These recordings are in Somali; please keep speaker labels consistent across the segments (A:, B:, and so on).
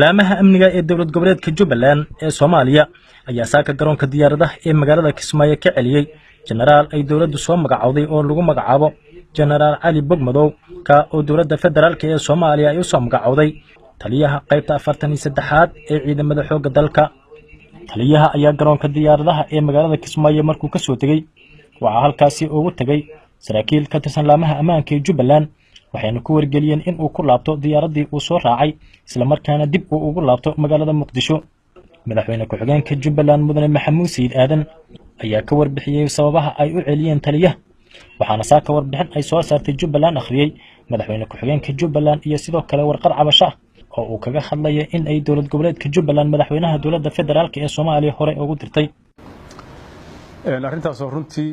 A: laamaha amniga ee dowlad goboleedka Jubbaland ee Soomaaliya ayaa saaka garoonka diyaaradaha ee magaalada Kismaayo ka celiyay jenaraal ay dowladdu soo magacawday oo lagu magacaabo jenaraal Cali Bogmadow ka oo dowladda federaalka ee Soomaaliya ay u soo magacawday taliyaha qaybta 43aad ee ciidamada xoogga dalka. taliyaha ayaa garoonka diyaaradaha ee magaalada Kismaayo markuu ka soo tagay waxa halkaasi ugu tagay saraakiil ka tirsan laamaha ammaanka ee Jubbaland waxayna ku wargeliyeen in uu ku laabto diyaaradii uu soo raacay isla markaana dib uu ugu laabto magaalada Muqdisho. madaxweyne ku-xigeenka Jubbaland Mudane Maxamuud Sayid Aadan ayaa ka warbixiyay sababaha ay u celiyeen taliyaha waxaana saaka warbixin ay soo saartay Jubbaland akhriyay madaxweyne ku-xigeenka Jubbaland iyo sidoo kale warqad cabasho oo uu kaga hadlayay in ay dowlad goboleedka Jubbaland madaxweynaha dowladda federaalka ee Soomaaliya hore ugu dirtay
B: arrintaas oo runtii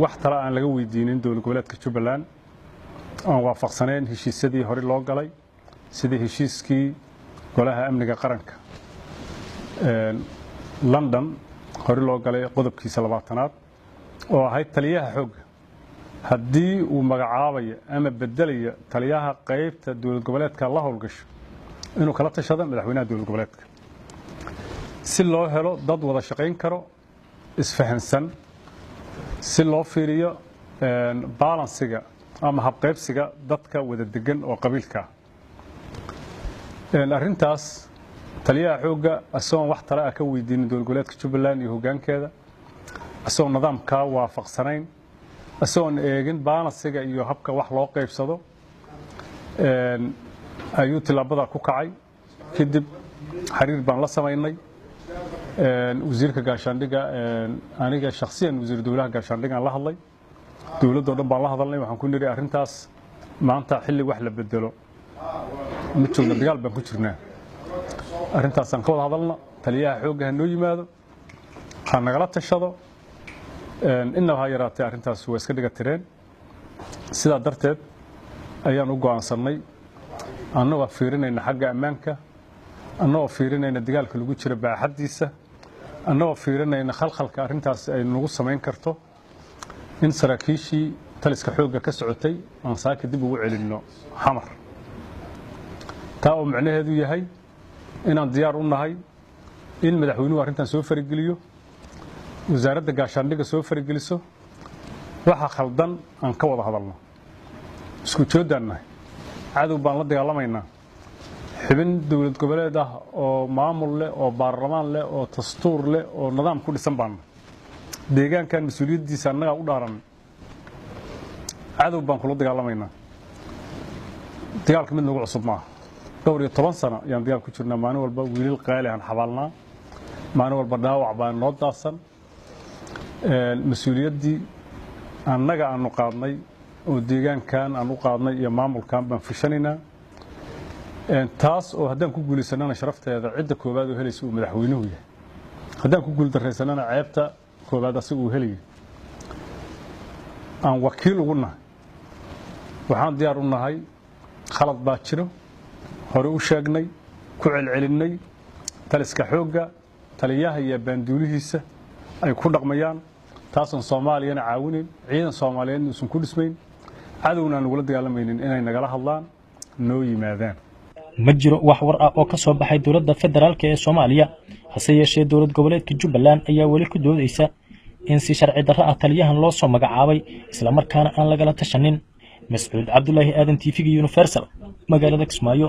B: wax tala aan laga weydiinin dowlad goboleedka Jubbaland aan waafaqsaneen heshiisyadii hore loo galay sidii heshiiskii golaha amniga qaranka London hore loo galay qodobkiisa 20aad oo ahayd taliyaha xoogga haddii uu magacaabayo ama bedelayo taliyaha qaybta dowlad goboleedka la howlgasho inuu kala tashado madaxweynaha dowlad goboleedka si loo helo dad wada shaqayn karo isfahansan si loo fiiriyo balansiga ama habqaybsiga dadka wada degan oo qabiilka arrintaas taliyaha xoogga asoon wax tala ah ka weydiin dowlad goboleedka Jubbaland iyo hoggaankeeda asoon nidaamka waafaqsanayn asoon eegin balansiga iyo habka wax loo qaybsado ayuu tilaabada ku kacay kadib xiriir baan la sameynay wasiirka gaashaandhiga aniga shakhsiyan wasiir dowlaha gaashaandhiga la hadlay dowladda dhan baan la hadalnay waxaan ku niri arrintaas maanta xilli wax la bedelo ma joogna dagaal baan ku jirnaa arrintaas aan ka wada hadalna taliyaha xoogga noo yimaado ha nagala tashado inaba yaraatay arrintaas waa iska dhiga tireen sidaa darteed ayaan u go'aansanay annagoo fiirinayna xagga ammaanka annagoo fiirinayna dagaalka lagu jiro baaxadiisa annagoo fiirinayna khalkhalka arrintaas ay nagu samayn karto in saraakiishii taliska xoogga ka socotay aan saaka dib ugu celinno xamar taa oo macnaheedu yahay inaan diyaar u nahay in madaxweynuhu arrintan soo farigeliyo wasaaradda gaashaandhiga soo farigeliso waxa khaldan aan ka wada hadalno isku joodaan nahay cadow baan la dagaalamaynaa xubin dowlad goboleed ah oo maamul leh oo baarlamaan leh oo dastuur leh oo nidaam ku dhisan baan deegaankan mas'uuliyadiisa annaga u dhaaran cadow baan kula dagaalamaynaa dagaalka mid nagu cusub maaha dhowr iyo 10 sano ayaan dagaal ku jirnaa maalin walba wiilal qaali aan xabaalnaa maalin walba dhaawac baan noo daadsan mas'uuliyadii annaga aanu qaadnay oo deegaankan aan u qaadnay iyo maamulkan baan fishanaynaa taas oo haddaan ku guulaysanana sharafteeda cidda koobaad oo helaysa uu madaxweynuhu yahay haddaan ku guuldarraysanana ceebta koobaad asiga uu helayo aan wakiil ugu nahay waxaan diyaar u nahay khalad baa jiro hore u sheegnay ku celcelinay taliska xoogga taliyaha iyo baanduulihiisa ay ku dhaqmayaan taasan Soomaaliyana caawinin ciidan Soomaaliyeed uusan ku dhismayn cadowna aan ugula dagaalamaynin inay nagala hadlaan noo yimaadaan
A: ma jiro wax war ah oo ka soo baxay dowladda federaalka ee Soomaaliya hase yeeshee dowlad goboleedka Jubbaland ayaa wali ku doodaysa in si sharci darro ah taliyahan loo soo magacaabay isla markaana aan lagala tashanin. Mas'uud Cabdullaahi Aadan TV Universal magaalada Kismaayo.